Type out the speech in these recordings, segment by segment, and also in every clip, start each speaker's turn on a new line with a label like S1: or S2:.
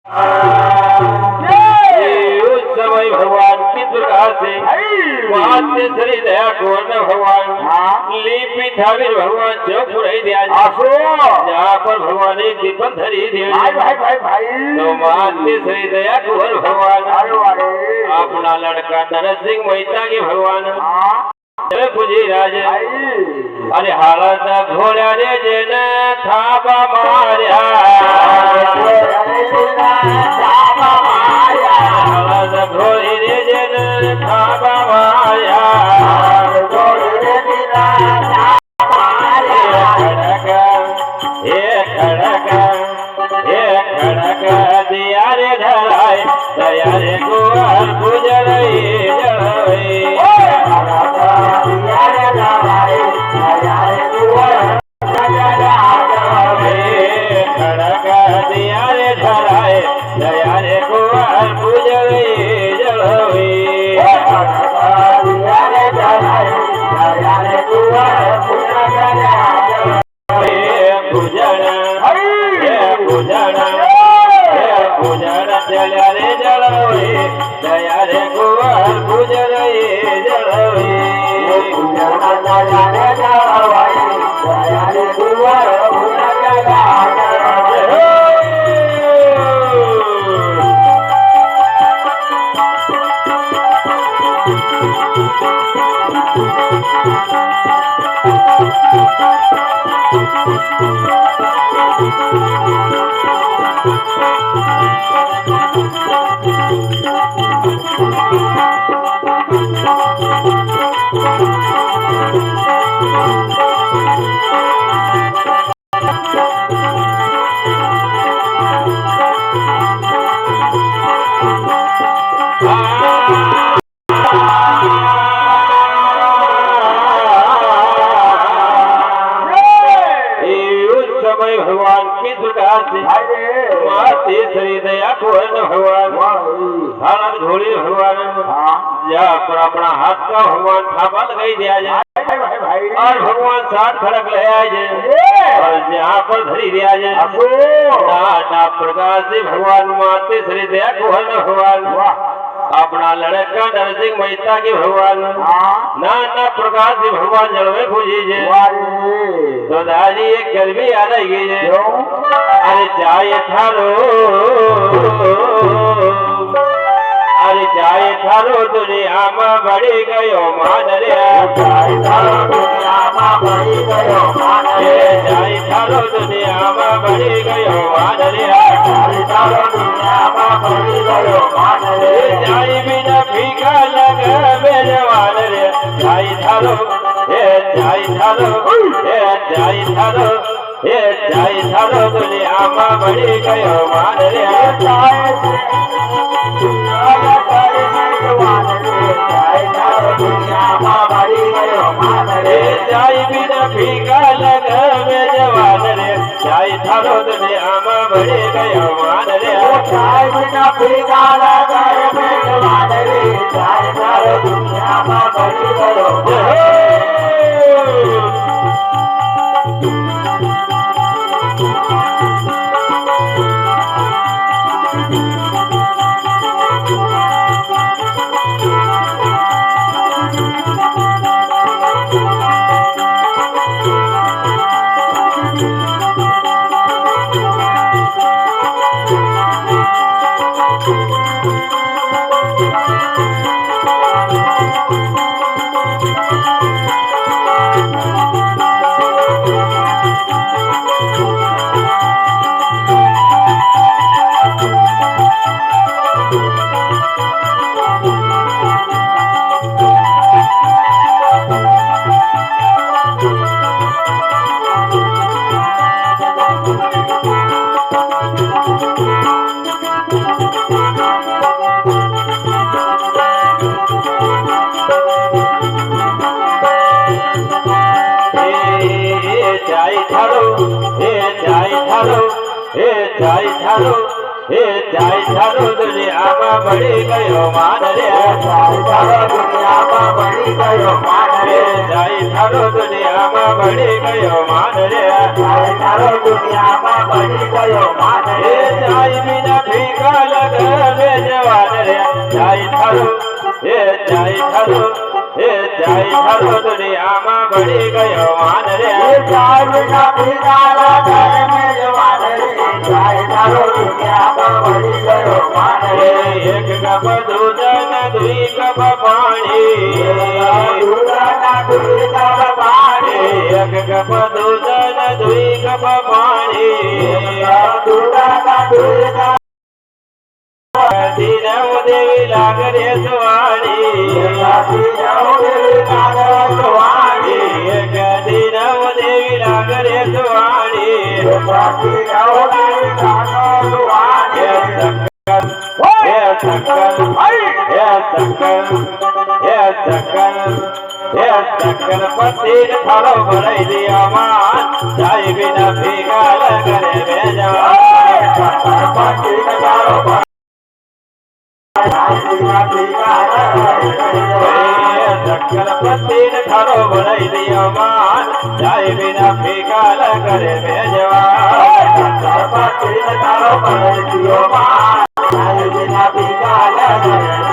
S1: उस समय भगवान की दुर्गा से माते श्री दया कोर्ण भगवान लिपि ठाविर भगवान चौक रही दिया जहाँ पर भगवान एक दीपक धरी दिया तो माते श्री दया कोर्ण भगवान अपना लड़का नरसिंह मेहता के भगवान पूजी राजे अरे हालत घोड़ा रे जेन थापा मार्या हालत घोड़ी रे जेन थापा मार्या खड़क दिया रे धराए दया रे गोवाल गुजर दया रे गोवाल गुजर भगवान की दुर्गा से माते श्री दया कोर्ण भगवान घोड़ी भगवान जहाँ पर अपना हाथ का भगवान थापा लगाई दिया जाए और भगवान 60 खड़क ले आए जाए और जहाँ पर धरी दिया जाए नाना प्रकार से भगवान माते श्री दया कोर्ण भगवान अपना लड़का नरसिंह मेहता के भगवान नाना प्रकार से भगवान जड़वे पूजी जे तो दादी एक गर्मी आ रही है अरे चाय थारो अरे चाय थारो दुनिया में बढ़ी गयो मान रे चाय थारो दुनिया में बढ़ी गयो मान रे चाय थारो दुनिया में बढ़ी गयो मान रे चाय थारो दुनिया में बढ़ी गयो मान रे चाय बिना फीका लगे मेजवान रे चाय थारो हे चाय थारो हे चाय थारो हे चाय थारो दुनिया में बढ़ी गयो मान रे चाय बिना फीका लगे मेजवान रे चाय थारो दुनिया में बढ़ी गयो मान रे चाय बिना फीका लगे मेजवान रे चाय थारो दुनिया में बढ़ी गयो दुनिया में बढ़ी गयो मान रे दुनिया में बढ़ी गयो मान रे दुनिया में बढ़ी गयो मान रे दुनिया में बढ़ी गयो मान रे बिना ફીકા લગવે જવાન રે જાય થારો હે જાય થારો હે જાય થારો દુનિયામાં ભળી ગયો માન રે
S2: જાય ફીકા લગવે જવાન રે જાય થારો દુનિયામાં ભળી ગયો માન રે
S1: એક કપ દૂધ ને દુઈ કપ પાણી એક કપ દૂધ ને દુઈ કપ પાણી દીનવ દેવી લાગરે સુવાણી એક દીનવ દેવી લાગરે સુવાણી પતિ થારો ભરાઈ દિયા માન જાય વિના ભેગા લગરે બેજવા પતિ થારો ભરાઈ દિયા માન જાય વિના ભેગા લગરે બેજવા
S2: પતિ થારો ભરાઈ દિયો માન જાય વિના ભેગા લગરે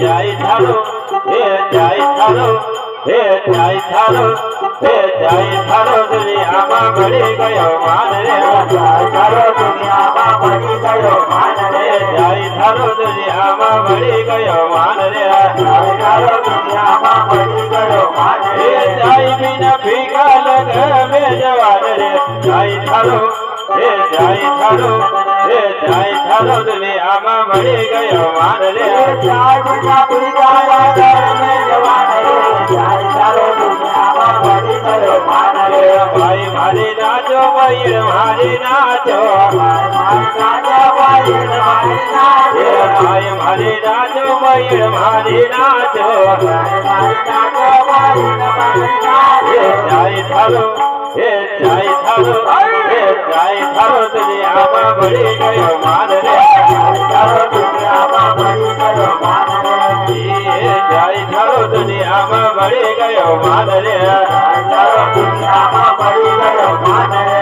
S1: જાય થારો હે જાય થારો હે જાય થારો હે જાય થારો દુનિયામાં ભળી ગયો માન રે
S2: જાય થારો દુનિયામાં ભળી ગયો માન રે
S1: જાય થારો દુનિયામાં ભળી ગયો માન રે
S2: જાય થારો દુનિયામાં ભળી ગયો માન રે
S1: જાય વિના ભીગા લગવે જવાન રે જાય થારો હે જાય થારો હે જાય થારો દુનિયામાં ભળી ગયો માન રે
S2: જાય વિના ભીગા લગવે જવાન રે જાય થારો દુનિયામાં ભળી ગયો માન રે
S1: ભાઈ મારી નાચો ભાઈ મારી નાચો
S2: મારી નાચો ભાઈ મારી નાચો
S1: ભાઈ મારી નાચો ભાઈ મારી નાચો
S2: મારી નાચો ભાઈ મારી નાચો
S1: જાય થારો હે જાય થારો હે જાય થારો દુનિયામાં ભળી ગયો માન રે
S2: જાય થારો દુનિયામાં ભળી ગયો માન રે
S1: જાય થારો દુનિયામાં ભળી ગયો માન રે
S2: જાય થારો દુનિયામાં ભળી ગયો માન રે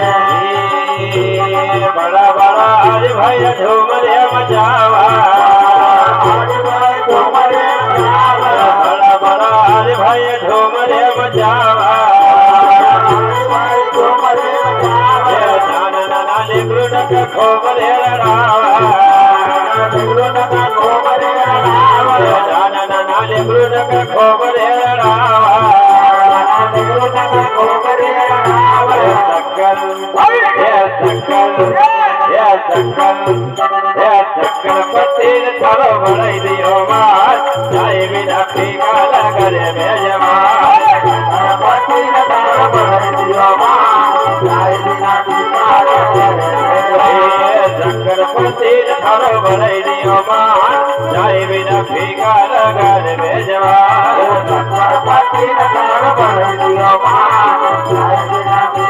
S1: બડા બડા હરે ભાઈ ઝૂમ રે મચાવા
S2: ભાઈ ઝુમરે મચાવા
S1: બડા બડા હરે ભાઈ ઝૂમ રે મચાવા
S2: ભાઈ ઝુમરે મચાવા
S1: નાના નાની કૃતક ખોબ રે રડાવા
S2: ગુરુનક ખોબરે રડાવા
S1: નાના નાની કૃતક ખોબ રે રડાવા
S2: ગુરુનક ખોબરે રડાવા
S1: સક્કર પતિ થારો ભરાઈ દિયો માન જાય વિના ફીકા લગરે બેજવા
S2: પતિ થારો ભરાઈ દિયો માન જાય વિના ભીગા લગરે
S1: શંકર પતિ થારો ભરાઈ દિયો માન જાય વિના ફીકા લગરે બેજવા
S2: પતિ થારો ભરાઈ દિયો માન જાય વિના